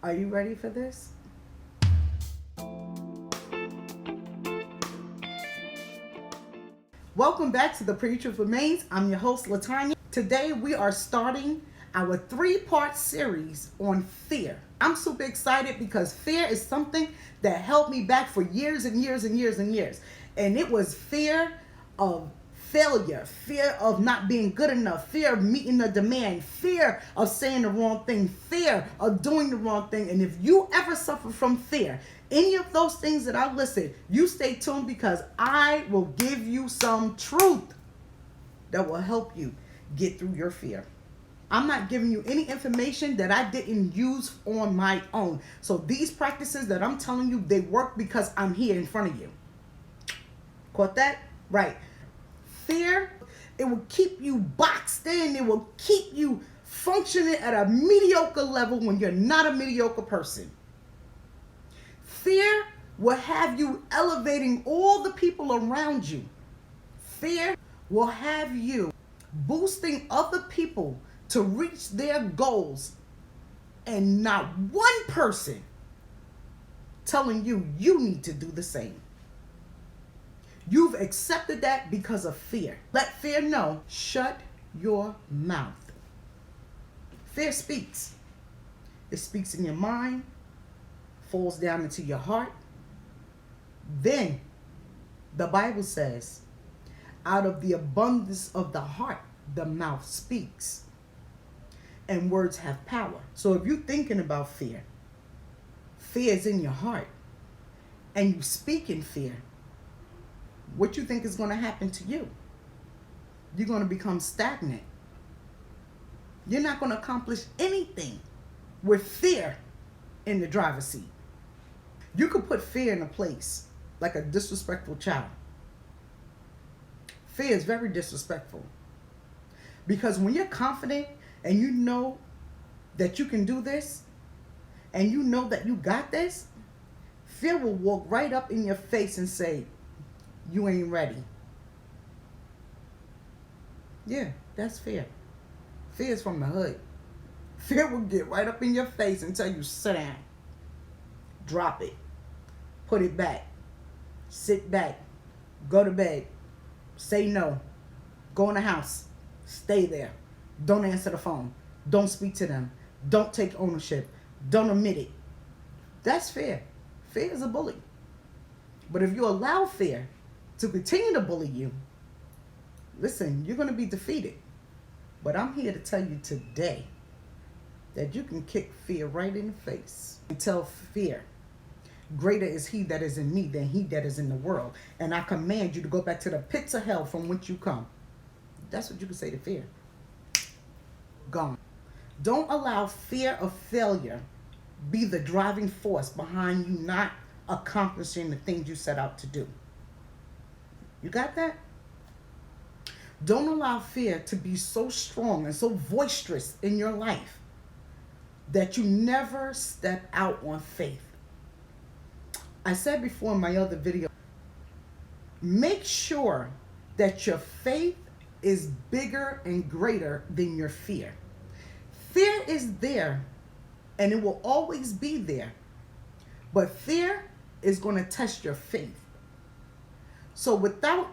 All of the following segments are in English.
Are you ready for this? Welcome back to The Pretty Truth Remains. I'm your host, Latanya. Today we are starting our 3-part series on fear. I'm super excited because fear is something that held me back for years and years and years and years. And it was fear of failure, fear of not being good enough, fear of meeting the demand, fear of saying the wrong thing, fear of doing the wrong thing. And if you ever suffer from fear, any of those things that I listed, you stay tuned because I will give you some truth that will help you get through your fear. I'm not giving you any information that I didn't use on my own. So these practices that I'm telling you, they work because I'm here in front of you. Caught that? Right. Fear, it will keep you boxed in. It will keep you functioning at a mediocre level when you're not a mediocre person. Fear will have you elevating all the people around you. Fear will have you boosting other people to reach their goals, and not one person telling you you need to do the same. You've accepted that because of fear. Let fear know, shut your mouth. Fear speaks. It speaks in your mind, falls down into your heart. Then the Bible says, out of the abundance of the heart, the mouth speaks. And words have power. So if you're thinking about fear, fear is in your heart, and you speak in fear, what you think is going to happen to you? You're going to become stagnant. You're not going to accomplish anything with fear in the driver's seat. You could put fear in a place like a disrespectful child. Fear is very disrespectful. Because when you're confident and you know that you can do this, and you know that you got this, fear will walk right up in your face and say, you ain't ready. Yeah, that's fear. Fear is from the hood. Fear will get right up in your face and tell you, sit down. Drop it. Put it back. Sit back. Go to bed. Say no. Go in the house. Stay there. Don't answer the phone. Don't speak to them. Don't take ownership. Don't admit it. That's fear. Fear is a bully. But if you allow fear to continue to bully you, listen, you're going to be defeated. But I'm here to tell you today that you can kick fear right in the face and tell fear, greater is he that is in me than he that is in the world. And I command you to go back to the pits of hell from which you come. That's what you can say to fear. Gone. Don't allow fear of failure be the driving force behind you not accomplishing the things you set out to do. You got that? Don't allow fear to be so strong and so boisterous in your life that you never step out on faith. I said before in my other video, make sure that your faith is bigger and greater than your fear. Fear is there and it will always be there. But fear is going to test your faith. So without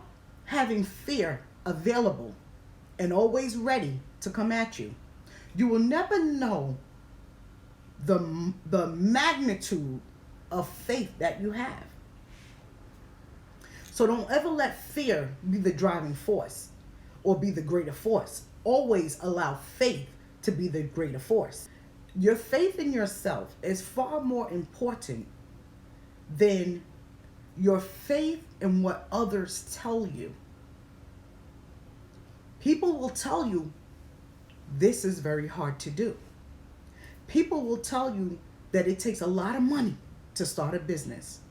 having fear available and always ready to come at you, you will never know the magnitude of faith that you have. So don't ever let fear be the driving force or be the greater force. Always allow faith to be the greater force. Your faith in yourself is far more important than your faith in what others tell you. People will tell you this is very hard to do. People will tell you that it takes a lot of money to start a business.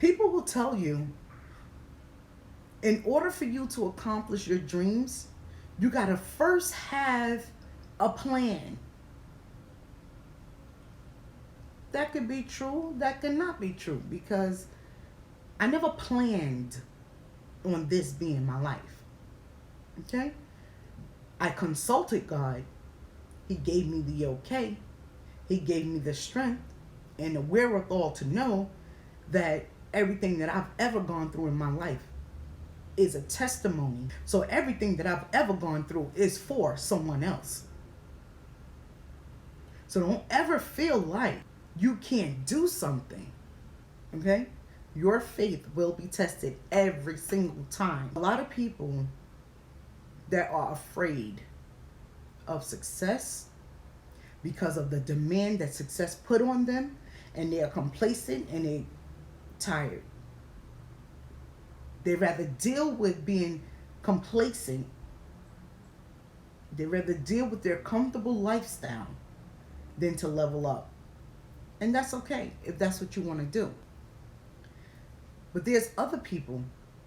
People will tell you in order for you to accomplish your dreams, you got to first have a plan. That could be true, that could not be true, because I never planned on this being my life. Okay? I consulted God. He gave me the okay. He gave me the strength and the wherewithal to know that everything that I've ever gone through in my life is a testimony. So everything that I've ever gone through is for someone else. So don't ever feel like you can't do something. Okay? Your faith will be tested every single time. A lot of people that are afraid of success because of the demand that success put on them, and they are complacent and they're tired. They rather deal with being complacent. They rather deal with their comfortable lifestyle than to level up. And that's okay if that's what you want to do. But there's other people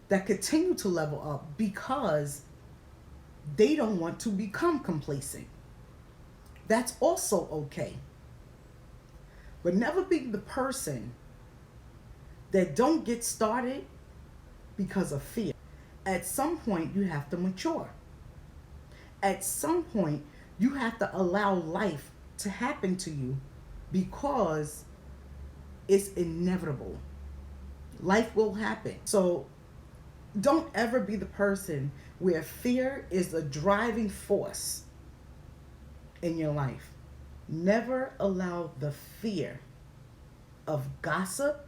that continue to level up because they don't want to become complacent. That's also okay. But never be the person that don't get started because of fear. At some point, you have to mature. At some point, you have to allow life to happen to you because it's inevitable. Life will happen. So don't ever be the person where fear is the driving force in your life. Never allow the fear of gossip,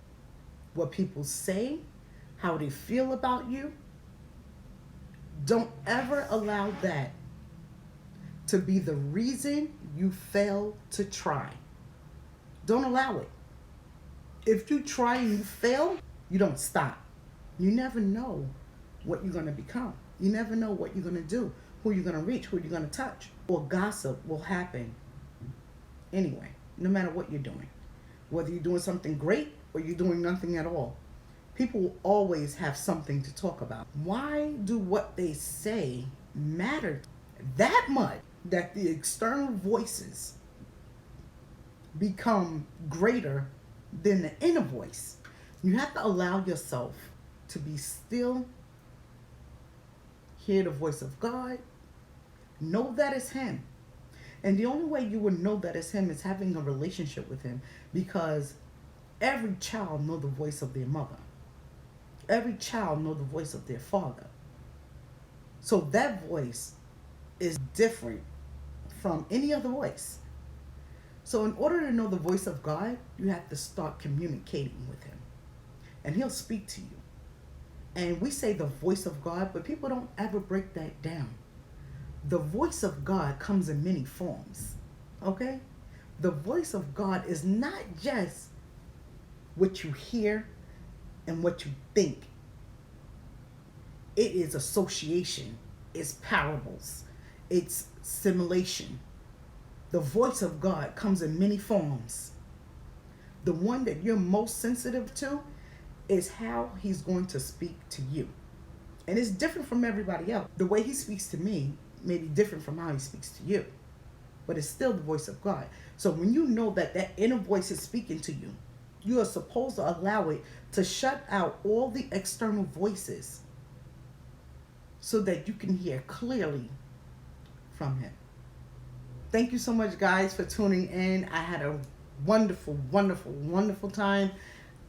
what people say, how they feel about you. Don't ever allow that to be the reason you fail to try. Don't allow it. If you try and you fail, you don't stop. You never know what you're going to become. You never know what you're going to do, who you're going to reach, who you're going to touch. Or gossip will happen anyway, no matter what you're doing. Whether you're doing something great or you're doing nothing at all. People will always have something to talk about. Why do what they say matter that much that the external voices become greater than the inner voice? You have to allow yourself to be still, hear the voice of God, know that it's Him. And the only way you would know that it's Him is having a relationship with Him, because every child knows the voice of their mother. Every child knows the voice of their father. So that voice is different from any other voice. So in order to know the voice of God, you have to start communicating with Him. And He'll speak to you. And we say the voice of God, but people don't ever break that down. The voice of God comes in many forms. Okay? The voice of God is not just what you hear and what you think. It is association. It's parables. It's simulation. The voice of God comes in many forms. The one that you're most sensitive to is how He's going to speak to you. And it's different from everybody else. The way He speaks to me may be different from how He speaks to you. But it's still the voice of God. So when you know that that inner voice is speaking to you, you are supposed to allow it to shut out all the external voices so that you can hear clearly from Him. Thank you so much, guys, for tuning in. I had a wonderful, wonderful, wonderful time.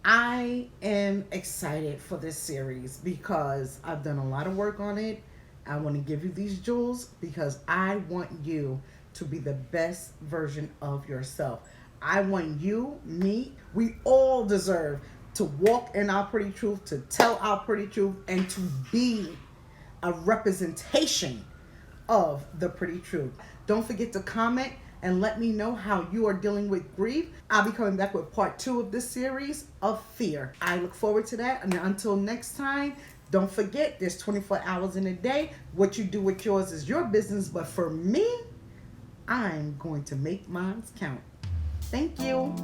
I am excited for this series because I've done a lot of work on it. I want to give you these jewels because I want you to be the best version of yourself. I want you, me, we all deserve to walk in our pretty truth, to tell our pretty truth, and to be a representation of the pretty truth. Don't forget to comment and let me know how you are dealing with grief. I'll be coming back with part 2 of this series of fear. I look forward to that. And until next time, don't forget there's 24 hours in a day. What you do with yours is your business. But for me, I'm going to make mine count. Thank you.